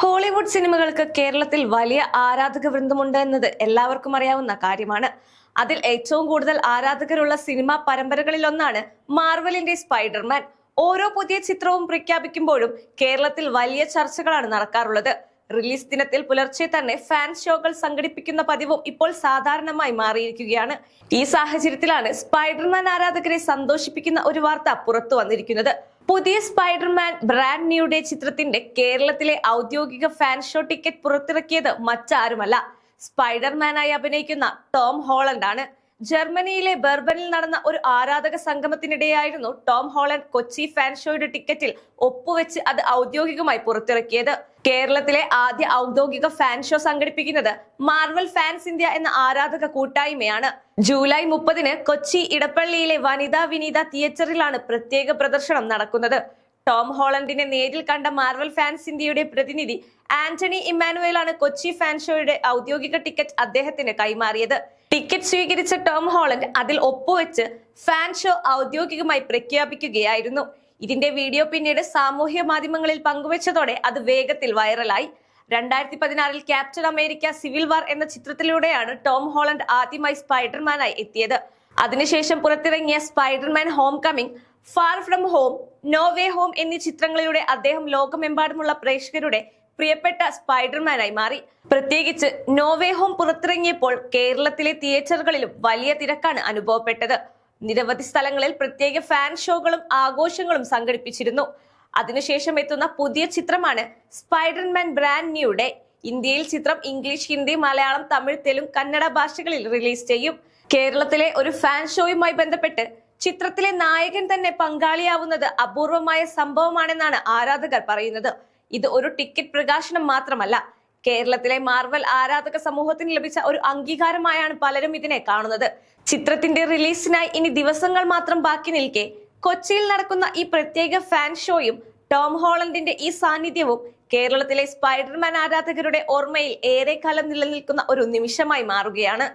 Hollywood സിനിമകൾക്ക് കേരളത്തിൽ വലിയ ആരാധക വൃന്ദമുണ്ട് എന്നത് എല്ലാവർക്കും അറിയാവുന്ന കാര്യമാണ്. അതിൽ ഏറ്റവും കൂടുതൽ ആരാധകരുള്ള സിനിമാ പരമ്പരകളിലൊന്നാണ് മാർവലിന്റെ സ്പൈഡർമാൻ. ഓരോ പുതിയ ചിത്രവും പ്രഖ്യാപിക്കുമ്പോഴും കേരളത്തിൽ വലിയ ചർച്ചകളാണ് നടക്കാറുള്ളത്. റിലീസ് ദിനത്തിൽ പുലർച്ചെ തന്നെ ഫാൻ ഷോകൾ സംഘടിപ്പിക്കുന്ന പതിവും ഇപ്പോൾ സാധാരണമായി മാറിയിരിക്കുകയാണ്. ഈ സാഹചര്യത്തിലാണ് സ്പൈഡർമാൻ ആരാധകരെ സന്തോഷിപ്പിക്കുന്ന ഒരു വാർത്ത പുറത്തു വന്നിരിക്കുന്നത്. പുതിയ സ്പൈഡർമാൻ ബ്രാൻഡ് ന്യൂ ഡേ ചിത്രത്തിന്റെ കേരളത്തിലെ ഔദ്യോഗിക ഫാൻ ഷോ ടിക്കറ്റ് പുറത്തിറക്കിയത് മറ്റാരുമല്ല, സ്പൈഡർമാനായി അഭിനയിക്കുന്ന ടോം ഹോളണ്ട് ആണ്. ജർമ്മനിയിലെ ബെർബനിൽ നടന്ന ഒരു ആരാധക സംഗമത്തിനിടെയായിരുന്നു ടോം ഹോളണ്ട് കൊച്ചി ഫാൻ ഷോയുടെ ടിക്കറ്റിൽ ഒപ്പുവെച്ച് അത് ഔദ്യോഗികമായി പുറത്തിറക്കിയത്. കേരളത്തിലെ ആദ്യ ഔദ്യോഗിക ഫാൻ ഷോ സംഘടിപ്പിക്കുന്നത് മാർവൽ ഫാൻസ് ഇന്ത്യ എന്ന ആരാധക കൂട്ടായ്മയാണ്. ജൂലൈ 30-ന് കൊച്ചി ഇടപ്പള്ളിയിലെ വനിതാ വിനീത തിയേറ്ററിലാണ് പ്രത്യേക പ്രദർശനം നടക്കുന്നത്. ടോം ഹോളണ്ടിനെ നേരിൽ കണ്ട മാർവൽ ഫാൻസ് ഇന്ത്യയുടെ പ്രതിനിധി ആന്റണി ഇമ്മാനുവേൽ ആണ് കൊച്ചി ഫാൻ ഷോയുടെ ഔദ്യോഗിക ടിക്കറ്റ് അദ്ദേഹത്തിന് കൈമാറിയത്. ടിക്കറ്റ് സ്വീകരിച്ച ടോം ഹോളണ്ട് അതിൽ ഒപ്പുവെച്ച് ഫാൻ ഷോ ഔദ്യോഗികമായി പ്രഖ്യാപിക്കുകയായിരുന്നു. ഇതിന്റെ വീഡിയോ പിന്നീട് സാമൂഹ്യ മാധ്യമങ്ങളിൽ പങ്കുവച്ചതോടെ അത് വേഗത്തിൽ വൈറലായി. 2016-ൽ ക്യാപ്റ്റൻ അമേരിക്ക സിവിൽ വാർ എന്ന ചിത്രത്തിലൂടെയാണ് ടോം ഹോളണ്ട് ആദ്യമായി സ്പൈഡർമാനായി എത്തിയത്. അതിനുശേഷം പുറത്തിറങ്ങിയ Spiderman Homecoming, Far From Home, No Way Home എന്നീ ചിത്രങ്ങളിലൂടെ അദ്ദേഹം ലോകമെമ്പാടുമുള്ള പ്രേക്ഷകരുടെ പ്രിയപ്പെട്ട സ്പൈഡർമാനായി മാറി. പ്രത്യേകിച്ച് നോ വേ ഹോം പുറത്തിറങ്ങിയപ്പോൾ കേരളത്തിലെ തിയേറ്ററുകളിലും വലിയ തിരക്കാണ് അനുഭവപ്പെട്ടത്. നിരവധി സ്ഥലങ്ങളിൽ പ്രത്യേക ഫാൻ ഷോകളും ആഘോഷങ്ങളും സംഘടിപ്പിച്ചിരുന്നു. അതിനുശേഷം എത്തുന്ന പുതിയ ചിത്രമാണ് സ്പൈഡർമാൻ ബ്രാൻഡ് ന്യൂ ഡേ. ഇന്ത്യയിൽ ചിത്രം ഇംഗ്ലീഷ്, ഹിന്ദി, മലയാളം, തമിഴ്, തെലുങ്ക്, കന്നഡ ഭാഷകളിൽ റിലീസ് ചെയ്യും. കേരളത്തിലെ ഒരു ഫാൻ ഷോയുമായി ബന്ധപ്പെട്ട് ചിത്രത്തിലെ നായകൻ തന്നെ പങ്കാളിയാവുന്നത് അപൂർവമായ സംഭവമാണെന്നാണ് ആരാധകർ പറയുന്നത്. ഇത് ഒരു ടിക്കറ്റ് പ്രകാശനം മാത്രമല്ല, കേരളത്തിലെ മാർവൽ ആരാധക സമൂഹത്തിന് ലഭിച്ച ഒരു അംഗീകാരമായാണ് പലരും ഇതിനെ കാണുന്നത്. ചിത്രത്തിന്റെ റിലീസിനായി ഇനി ദിവസങ്ങൾ മാത്രം ബാക്കി നിൽക്കെ കൊച്ചിയിൽ നടക്കുന്ന ഈ പ്രത്യേക ഫാൻ ഷോയും ടോം ഹോളണ്ടിന്റെ ഈ സാന്നിധ്യവും കേരളത്തിലെ സ്പൈഡർമാൻ ആരാധകരുടെ ഓർമ്മയിൽ ഏറെക്കാലം നിലനിൽക്കുന്ന ഒരു നിമിഷമായി മാറുകയാണ്.